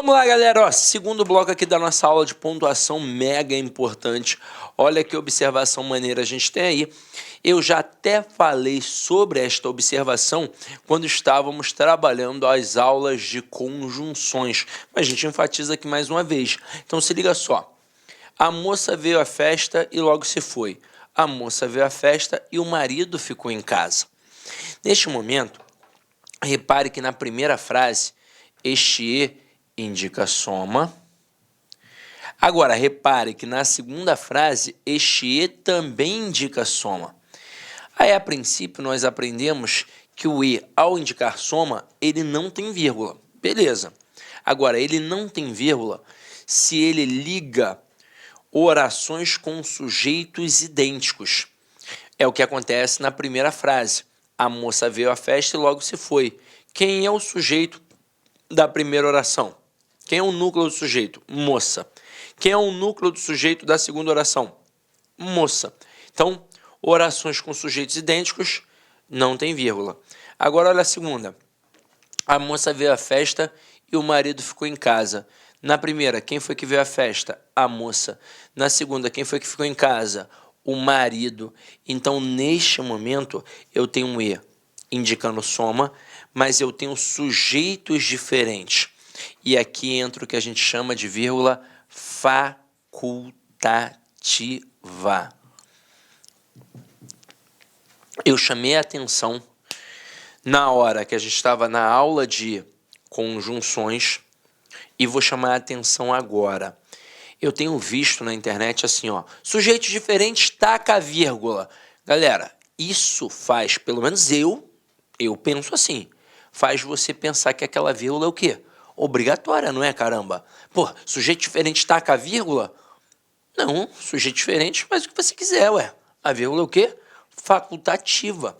Vamos lá, galera. Ó, segundo bloco aqui da nossa aula de pontuação, mega importante. Olha que observação maneira a gente tem aí. Eu já até falei sobre esta observação quando estávamos trabalhando as aulas de conjunções. Mas a gente enfatiza aqui mais uma vez. Então se liga só. A moça veio à festa e logo se foi. A moça veio à festa e o marido ficou em casa. Neste momento, repare que na primeira frase, este e indica soma. Agora, repare que na segunda frase, este e também indica soma. Aí, a princípio, nós aprendemos que o e, ao indicar soma, ele não tem vírgula. Beleza. Agora, ele não tem vírgula se ele liga orações com sujeitos idênticos. É o que acontece na primeira frase. A moça veio à festa e logo se foi. Quem é o sujeito da primeira oração? Quem é o núcleo do sujeito? Moça. Quem é o núcleo do sujeito da segunda oração? Moça. Então, orações com sujeitos idênticos não tem vírgula. Agora, olha a segunda. A moça veio à festa e o marido ficou em casa. Na primeira, quem foi que veio à festa? A moça. Na segunda, quem foi que ficou em casa? O marido. Então, neste momento, eu tenho um e indicando soma, mas eu tenho sujeitos diferentes. E aqui entra o que a gente chama de vírgula facultativa. Eu chamei a atenção na hora que a gente estava na aula de conjunções e vou chamar a atenção agora. Eu tenho visto na internet assim, ó, sujeitos diferentes, taca a vírgula. Galera, isso faz, pelo menos eu penso assim, faz você pensar que aquela vírgula é o quê? Obrigatória, não é, caramba? Pô, sujeito diferente taca a vírgula? Não, sujeito diferente faz o que você quiser, ué. A vírgula é o quê? Facultativa.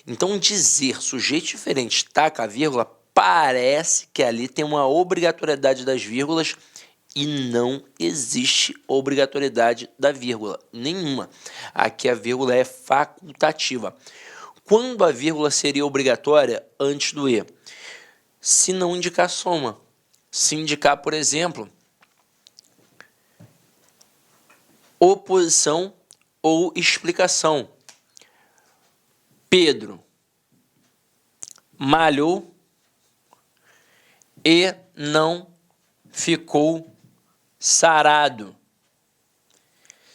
Então, dizer sujeito diferente taca a vírgula parece que ali tem uma obrigatoriedade das vírgulas e não existe obrigatoriedade da vírgula, nenhuma. Aqui a vírgula é facultativa. Quando a vírgula seria obrigatória antes do e? Se não indicar soma. Se indicar, por exemplo, oposição ou explicação. Pedro malhou e não ficou sarado.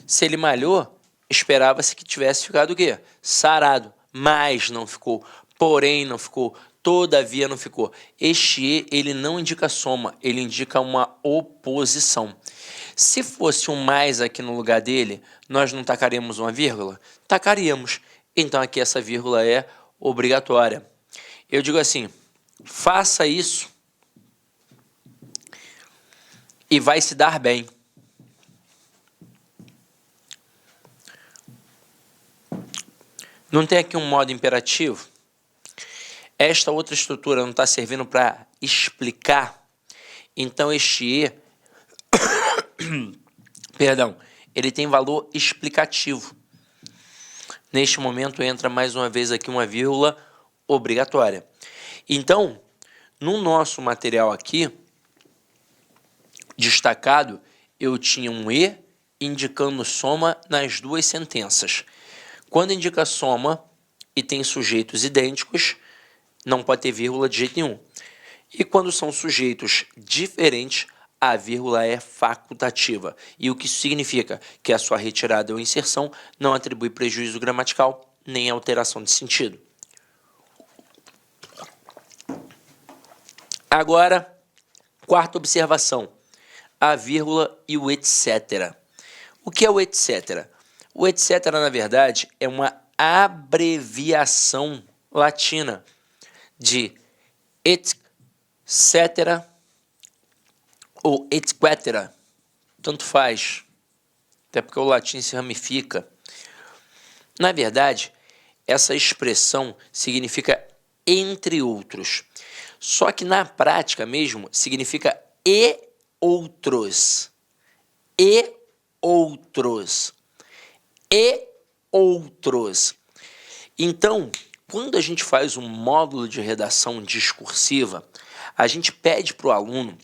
Se ele malhou, esperava-se que tivesse ficado o quê? Sarado, mas não ficou, porém não ficou, todavia não ficou. Este e, ele não indica soma, ele indica uma oposição. Se fosse um mais aqui no lugar dele, nós não tacaríamos uma vírgula? Tacaríamos. Então aqui essa vírgula é obrigatória. Eu digo assim, faça isso e vai se dar bem. Não tem aqui um modo imperativo? Esta outra estrutura não está servindo para explicar? Então este e, perdão, ele tem valor explicativo. Neste momento entra mais uma vez aqui uma vírgula obrigatória. Então, no nosso material aqui, destacado, eu tinha um e indicando soma nas duas sentenças. Quando indica soma e tem sujeitos idênticos, não pode ter vírgula de jeito nenhum. E quando são sujeitos diferentes, a vírgula é facultativa. E o que isso significa? Que a sua retirada ou inserção não atribui prejuízo gramatical nem alteração de sentido. Agora, quarta observação. A vírgula e o etc. O que é o etc? O etc, na verdade, é uma abreviação latina de et cetera ou et cetera. Tanto faz, até porque o latim se ramifica. Na verdade, essa expressão significa entre outros. Só que na prática mesmo, significa e outros. E outros. E outros. Então, quando a gente faz um módulo de redação discursiva, a gente pede para o aluno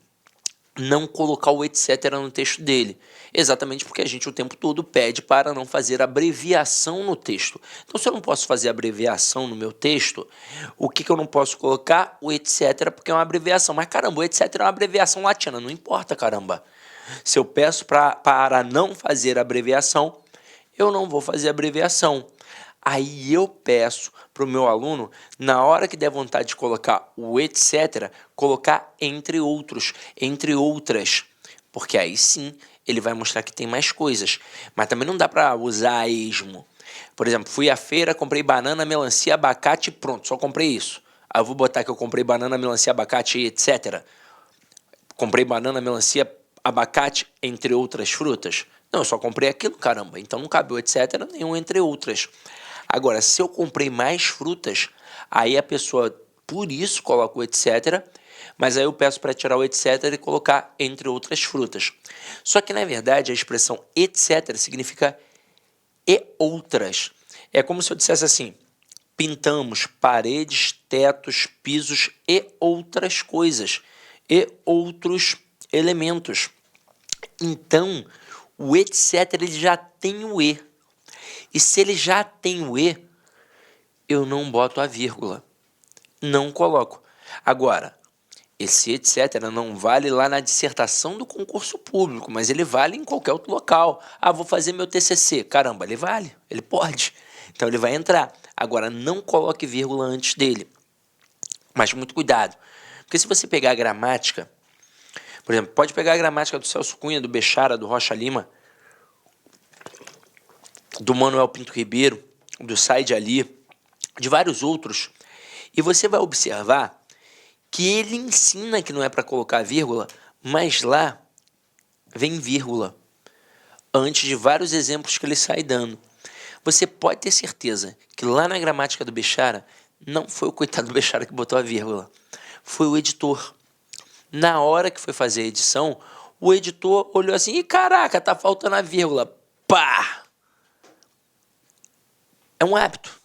não colocar o etc. no texto dele. Exatamente porque a gente o tempo todo pede para não fazer abreviação no texto. Então, se eu não posso fazer abreviação no meu texto, o que eu não posso colocar? O etc. porque é uma abreviação. Mas caramba, o etc. é uma abreviação latina. Não importa, caramba. Se eu peço para não fazer abreviação, eu não vou fazer abreviação. Aí eu peço para o meu aluno, na hora que der vontade de colocar o etc., colocar entre outros, entre outras, porque aí sim ele vai mostrar que tem mais coisas. Mas também não dá para usar a esmo. Por exemplo, fui à feira, comprei banana, melancia, abacate, pronto, só comprei isso. Aí eu vou botar que eu comprei banana, melancia, abacate, etc. Comprei banana, melancia, abacate, entre outras frutas. Não, eu só comprei aquilo, caramba. Então não cabe o etc. nenhum entre outras. Agora, se eu comprei mais frutas, aí a pessoa, por isso, coloca o etc., mas aí eu peço para tirar o etc. e colocar entre outras frutas. Só que, na verdade, a expressão etc. significa e outras. É como se eu dissesse assim, pintamos paredes, tetos, pisos e outras coisas, e outros elementos. Então, o etc. ele já tem o e. E se ele já tem o e, eu não boto a vírgula. Não coloco. Agora, esse etc. não vale lá na dissertação do concurso público, mas ele vale em qualquer outro local. Ah, vou fazer meu TCC. Caramba, ele vale, ele pode. Então ele vai entrar. Agora, não coloque vírgula antes dele. Mas muito cuidado. Porque se você pegar a gramática, por exemplo, pode pegar a gramática do Celso Cunha, do Bechara, do Rocha Lima, do Manuel Pinto Ribeiro, do Said Ali, de vários outros, e você vai observar que ele ensina que não é para colocar vírgula, mas lá vem vírgula, antes de vários exemplos que ele sai dando. Você pode ter certeza que lá na gramática do Bechara, não foi o coitado do Bechara que botou a vírgula, foi o editor. Na hora que foi fazer a edição, o editor olhou assim, e caraca, tá faltando a vírgula. Pá! É um hábito.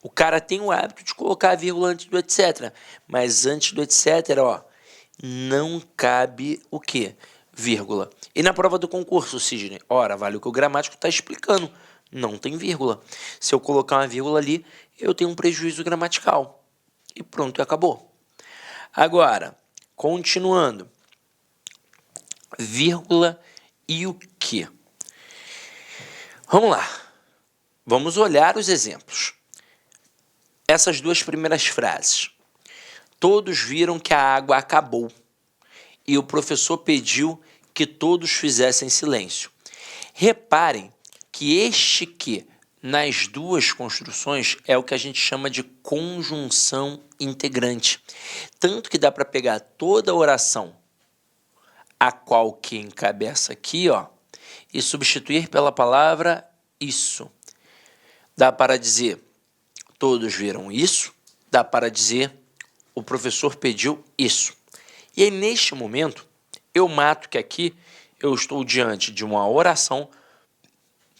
O cara tem o hábito de colocar a vírgula antes do etc. Mas antes do etc, ó, não cabe o quê? Vírgula. E na prova do concurso, Sidney? Ora, vale o que o gramático está explicando. Não tem vírgula. Se eu colocar uma vírgula ali, eu tenho um prejuízo gramatical. E pronto, acabou. Agora, continuando. Vírgula e o quê? Vamos lá. Vamos olhar os exemplos. Essas duas primeiras frases. Todos viram que a água acabou e o professor pediu que todos fizessem silêncio. Reparem que este que nas duas construções é o que a gente chama de conjunção integrante. Tanto que dá para pegar toda a oração, a qual que encabeça aqui, ó, e substituir pela palavra isso. Dá para dizer todos viram isso, dá para dizer o professor pediu isso. E aí, neste momento, eu mato que aqui eu estou diante de uma oração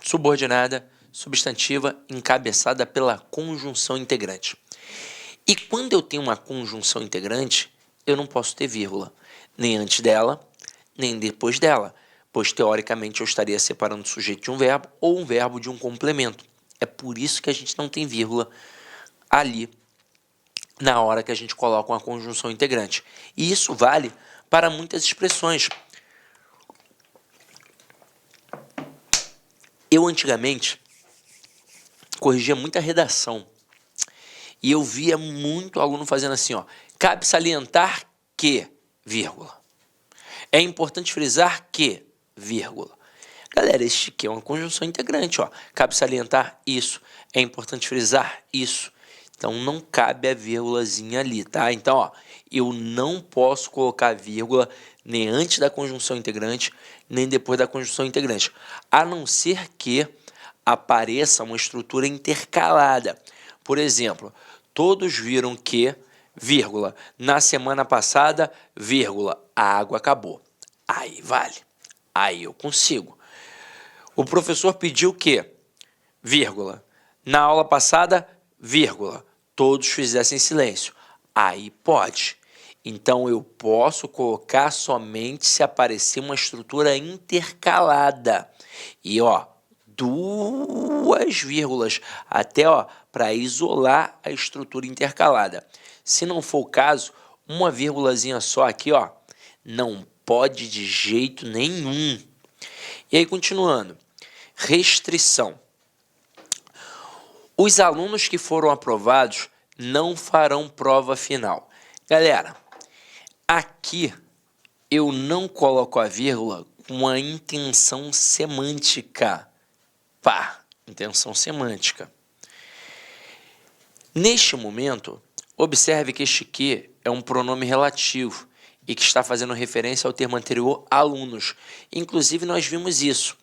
subordinada, substantiva, encabeçada pela conjunção integrante. E quando eu tenho uma conjunção integrante, eu não posso ter vírgula, nem antes dela, nem depois dela, pois teoricamente eu estaria separando o sujeito de um verbo ou um verbo de um complemento. É por isso que a gente não tem vírgula ali na hora que a gente coloca uma conjunção integrante. E isso vale para muitas expressões. Eu antigamente corrigia muita redação e eu via muito aluno fazendo assim, ó, cabe salientar que, vírgula. É importante frisar que, vírgula. Galera, este que é uma conjunção integrante, ó. Cabe salientar isso. É importante frisar isso. Então, não cabe a vírgulazinha ali, tá? Então, ó, eu não posso colocar vírgula nem antes da conjunção integrante, nem depois da conjunção integrante. A não ser que apareça uma estrutura intercalada. Por exemplo, todos viram que, vírgula, na semana passada, vírgula, a água acabou. Aí vale. Aí eu consigo. O professor pediu que, vírgula, na aula passada, vírgula, todos fizessem silêncio. Aí pode. Então, eu posso colocar somente se aparecer uma estrutura intercalada. E, ó, duas vírgulas, até, ó, para isolar a estrutura intercalada. Se não for o caso, uma vírgulazinha só aqui, ó, não pode de jeito nenhum. E aí, continuando. Restrição. Os alunos que foram aprovados não farão prova final. Galera, aqui eu não coloco a vírgula com a intenção semântica. Intenção semântica. Neste momento, observe que este que é um pronome relativo e que está fazendo referência ao termo anterior, alunos. Inclusive, nós vimos isso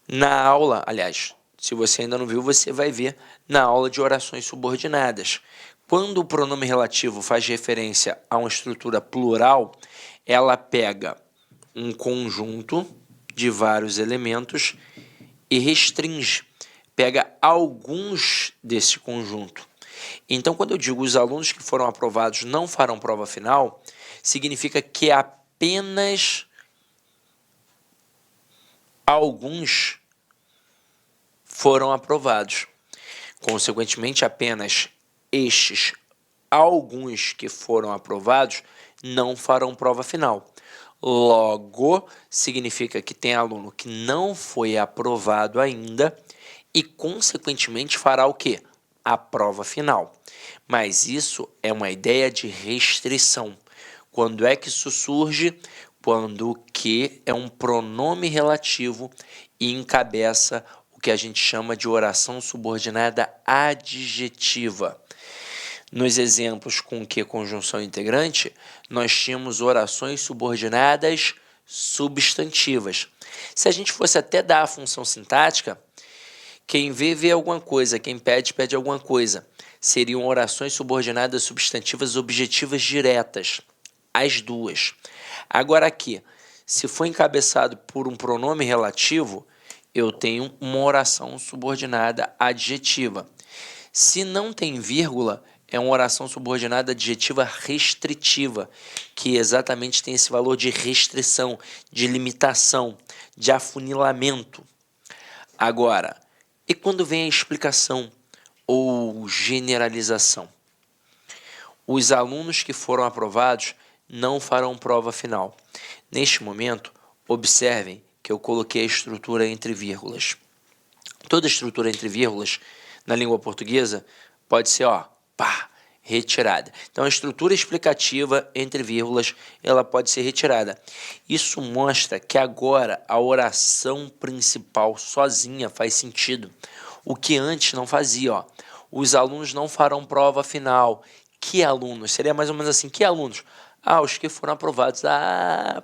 na aula, aliás, se você ainda não viu, você vai ver na aula de orações subordinadas. Quando o pronome relativo faz referência a uma estrutura plural, ela pega um conjunto de vários elementos e restringe, pega alguns desse conjunto. Então, quando eu digo os alunos que foram aprovados não farão prova final, significa que apenas alguns foram aprovados. Consequentemente, apenas estes alguns que foram aprovados não farão prova final. Logo, significa que tem aluno que não foi aprovado ainda e, consequentemente, fará o quê? A prova final. Mas isso é uma ideia de restrição. Quando é que isso surge? Quando o que é um pronome relativo e encabeça o que a gente chama de oração subordinada adjetiva. Nos exemplos com que conjunção integrante, nós tínhamos orações subordinadas substantivas. Se a gente fosse até dar a função sintática, quem vê, vê alguma coisa, quem pede, pede alguma coisa. Seriam orações subordinadas substantivas objetivas diretas, as duas. Agora aqui, se for encabeçado por um pronome relativo, eu tenho uma oração subordinada adjetiva. Se não tem vírgula, é uma oração subordinada adjetiva restritiva, que exatamente tem esse valor de restrição, de limitação, de afunilamento. Agora, e quando vem a explicação ou generalização? Os alunos que foram aprovados não farão prova final. Neste momento, observem que eu coloquei a estrutura entre vírgulas. Toda estrutura entre vírgulas, na língua portuguesa, pode ser, retirada. Então, a estrutura explicativa entre vírgulas, ela pode ser retirada. Isso mostra que agora a oração principal sozinha faz sentido. O que antes não fazia, Os alunos não farão prova final. Que alunos? Seria mais ou menos assim, que alunos? Os que foram aprovados.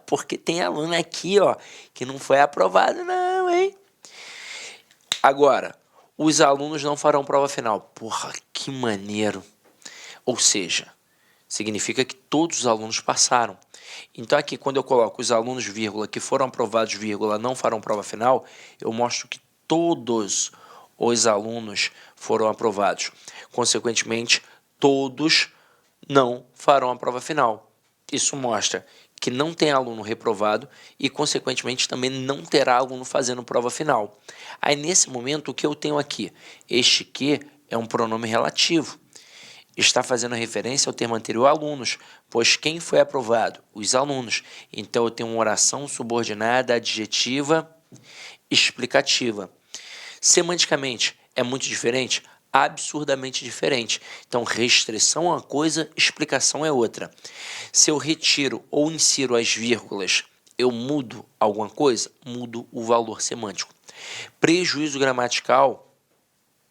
Porque tem aluno aqui, que não foi aprovado não, hein? Agora, os alunos não farão prova final. Porra, que maneiro. Ou seja, significa que todos os alunos passaram. Então aqui, quando eu coloco os alunos, vírgula, que foram aprovados, vírgula, não farão prova final, eu mostro que todos os alunos foram aprovados. Consequentemente, todos não farão a prova final. Isso mostra que não tem aluno reprovado e, consequentemente, também não terá aluno fazendo prova final. Aí, nesse momento, o que eu tenho aqui? Este que é um pronome relativo. Está fazendo referência ao termo anterior, alunos, pois quem foi aprovado? Os alunos. Então, eu tenho uma oração subordinada adjetiva explicativa. Semanticamente, é muito diferente? Absurdamente diferente. Então, restrição é uma coisa, explicação é outra. Se eu retiro ou insiro as vírgulas, eu mudo alguma coisa? Mudo o valor semântico. Prejuízo gramatical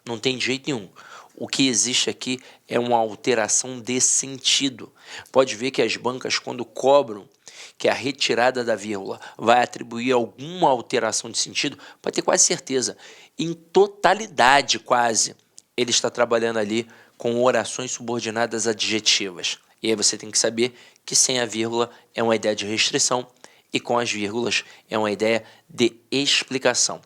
não tem de jeito nenhum. O que existe aqui é uma alteração de sentido. Pode ver que as bancas, quando cobram que a retirada da vírgula vai atribuir alguma alteração de sentido, pode ter quase certeza, em totalidade quase, ele está trabalhando ali com orações subordinadas adjetivas. E aí você tem que saber que sem a vírgula é uma ideia de restrição E com as vírgulas é uma ideia de explicação.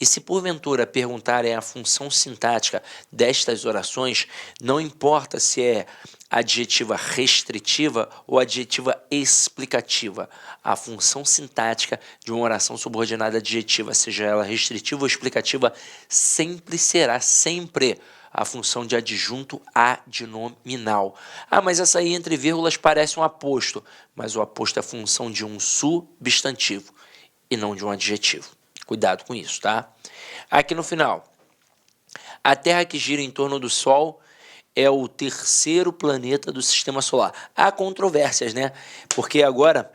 E se porventura perguntarem a função sintática destas orações, não importa se é adjetiva restritiva ou adjetiva explicativa. A função sintática de uma oração subordinada adjetiva, seja ela restritiva ou explicativa, sempre será a função de adjunto adnominal. Ah, mas essa aí entre vírgulas parece um aposto, mas o aposto é função de um substantivo e não de um adjetivo. Cuidado com isso, tá? Aqui no final, a Terra que gira em torno do Sol é o terceiro planeta do Sistema Solar. Há controvérsias, né? Porque agora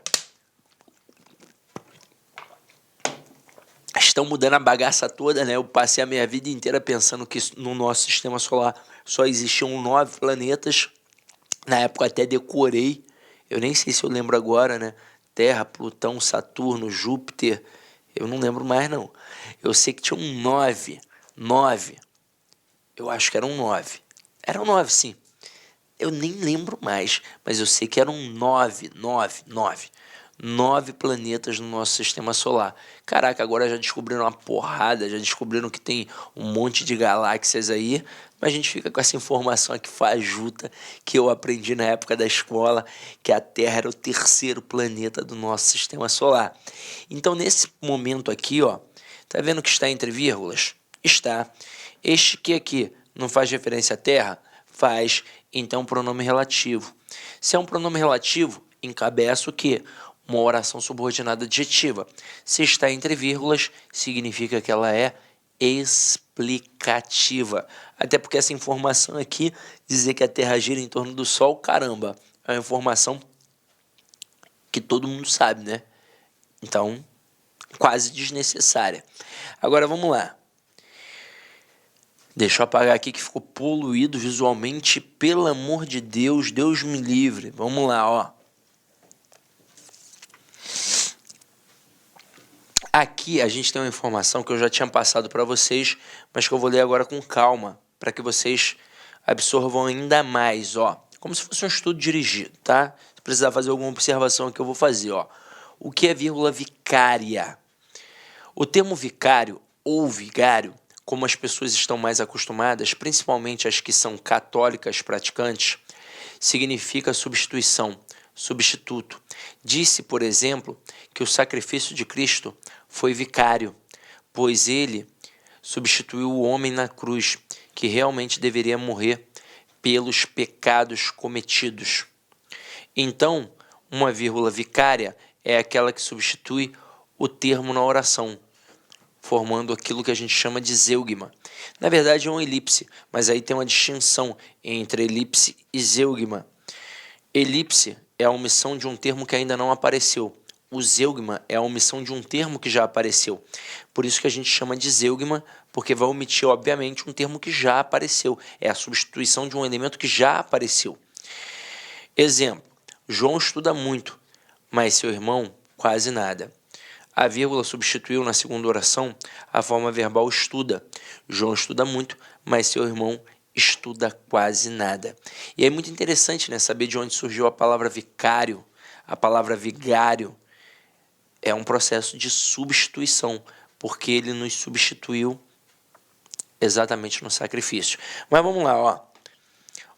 estão mudando a bagaça toda, né? Eu passei a minha vida inteira pensando que no nosso Sistema Solar só existiam 9 planetas. Na época até decorei, eu nem sei se eu lembro agora, né? Terra, Plutão, Saturno, Júpiter, eu não lembro mais não. Eu sei que tinham 9, eu acho que eram 9. Eram 9, sim. Eu nem lembro mais, mas eu sei que eram 9 planetas no nosso Sistema Solar. Caraca, agora já descobriram uma porrada, já descobriram que tem um monte de galáxias aí, mas a gente fica com essa informação aqui fajuta que eu aprendi na época da escola, que a Terra era o terceiro planeta do nosso Sistema Solar. Então, nesse momento aqui, ó, tá vendo que está entre vírgulas? Está. Este que aqui não faz referência à Terra? Faz, então, pronome relativo. Se é um pronome relativo, encabeça o quê? Uma oração subordinada adjetiva. Se está entre vírgulas, significa que ela é explicativa. Até porque essa informação aqui, dizer que a Terra gira em torno do Sol, caramba, é uma informação que todo mundo sabe, né? Então, quase desnecessária. Agora, vamos lá. Deixa eu apagar aqui que ficou poluído visualmente. Pelo amor de Deus, Deus me livre. Vamos lá, ó. Aqui a gente tem uma informação que eu já tinha passado para vocês, mas que eu vou ler agora com calma, para que vocês absorvam ainda mais, ó. Como se fosse um estudo dirigido, tá? Se precisar fazer alguma observação aqui, eu vou fazer, ó. O que é vírgula vicária? O termo vicário ou vigário, como as pessoas estão mais acostumadas, principalmente as que são católicas praticantes, significa substituição, substituto. Disse, por exemplo, que o sacrifício de Cristo foi vicário, pois ele substituiu o homem na cruz, que realmente deveria morrer pelos pecados cometidos. Então, uma vírgula vicária é aquela que substitui o termo na oração, formando aquilo que a gente chama de zeugma. Na verdade é uma elipse, mas aí tem uma distinção entre elipse e zeugma. Elipse é a omissão de um termo que ainda não apareceu. O zeugma é a omissão de um termo que já apareceu. Por isso que a gente chama de zeugma, porque vai omitir, obviamente, um termo que já apareceu. É a substituição de um elemento que já apareceu. Exemplo, João estuda muito, mas seu irmão quase nada. A vírgula substituiu na segunda oração a forma verbal estuda. João estuda muito, mas seu irmão estuda quase nada. E é muito interessante, né, saber de onde surgiu a palavra vicário, a palavra vigário. É um processo de substituição, porque ele nos substituiu exatamente no sacrifício. Mas vamos lá, ó.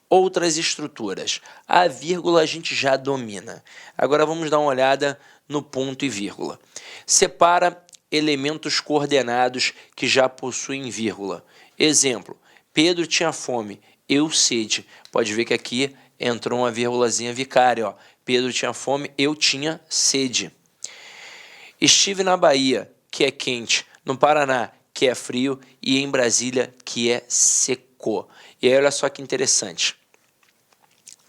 Outras estruturas. A vírgula a gente já domina. Agora vamos dar uma olhada no ponto e vírgula. Separa elementos coordenados que já possuem vírgula. Exemplo, Pedro tinha fome, eu sede. Pode ver que aqui entrou uma vírgulazinha vicária. Ó. Pedro tinha fome, eu tinha sede. Estive na Bahia, que é quente, no Paraná, que é frio, e em Brasília, que é seco. E aí olha só que interessante.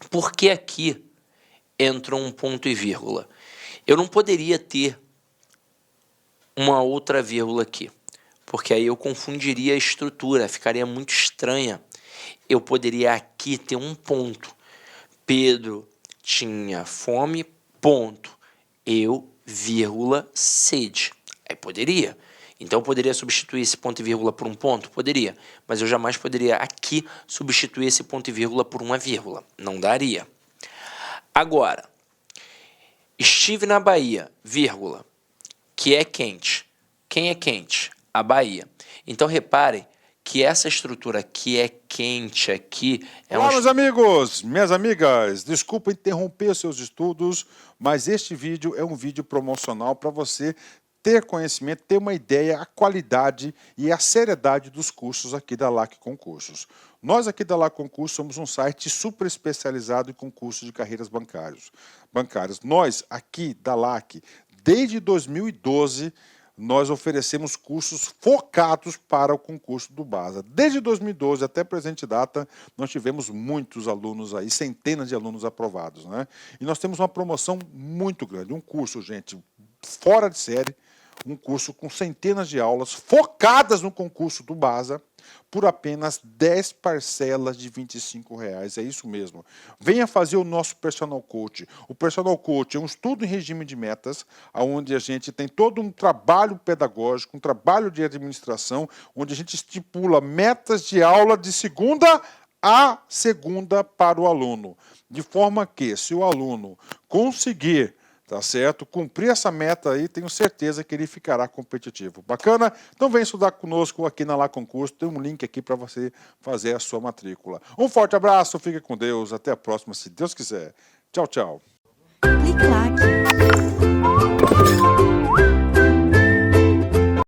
Por que aqui entrou um ponto e vírgula? Eu não poderia ter uma outra vírgula aqui, porque aí eu confundiria a estrutura, ficaria muito estranha. Eu poderia aqui ter um ponto. Pedro tinha fome, ponto. Eu, vírgula, sede. Aí poderia. Então eu poderia substituir esse ponto e vírgula por um ponto? Poderia. Mas eu jamais poderia aqui substituir esse ponto e vírgula por uma vírgula. Não daria. Agora, Estive na Bahia, vírgula, que é quente. Quem é quente? A Bahia. Então, repare que essa estrutura que é quente aqui é Olá, uma... meus amigos, minhas amigas, desculpa interromper seus estudos, mas este vídeo é um vídeo promocional para você ter conhecimento, ter uma ideia, a qualidade e a seriedade dos cursos aqui da LAC Concursos. Nós aqui da LAC Concursos somos um site super especializado em concursos de carreiras bancárias. Nós aqui da LAC, desde 2012, nós oferecemos cursos focados para o concurso do BASA. Desde 2012 até a presente data, nós tivemos muitos alunos aí, centenas de alunos aprovados, né? E nós temos uma promoção muito grande, um curso, gente, fora de série, um curso com centenas de aulas focadas no concurso do BASA, por apenas 10 parcelas de R$ 25. É isso mesmo. Venha fazer o nosso Personal Coach. O Personal Coach é um estudo em regime de metas, onde a gente tem todo um trabalho pedagógico, um trabalho de administração, onde a gente estipula metas de aula de segunda a segunda para o aluno. De forma que, se o aluno conseguir, tá certo, cumprir essa meta aí, tenho certeza que ele ficará competitivo. Bacana? Então vem estudar conosco aqui na LAC Concurso, tem um link aqui para você fazer a sua matrícula. Um forte abraço, fique com Deus, até a próxima, se Deus quiser. Tchau, tchau. Clique lá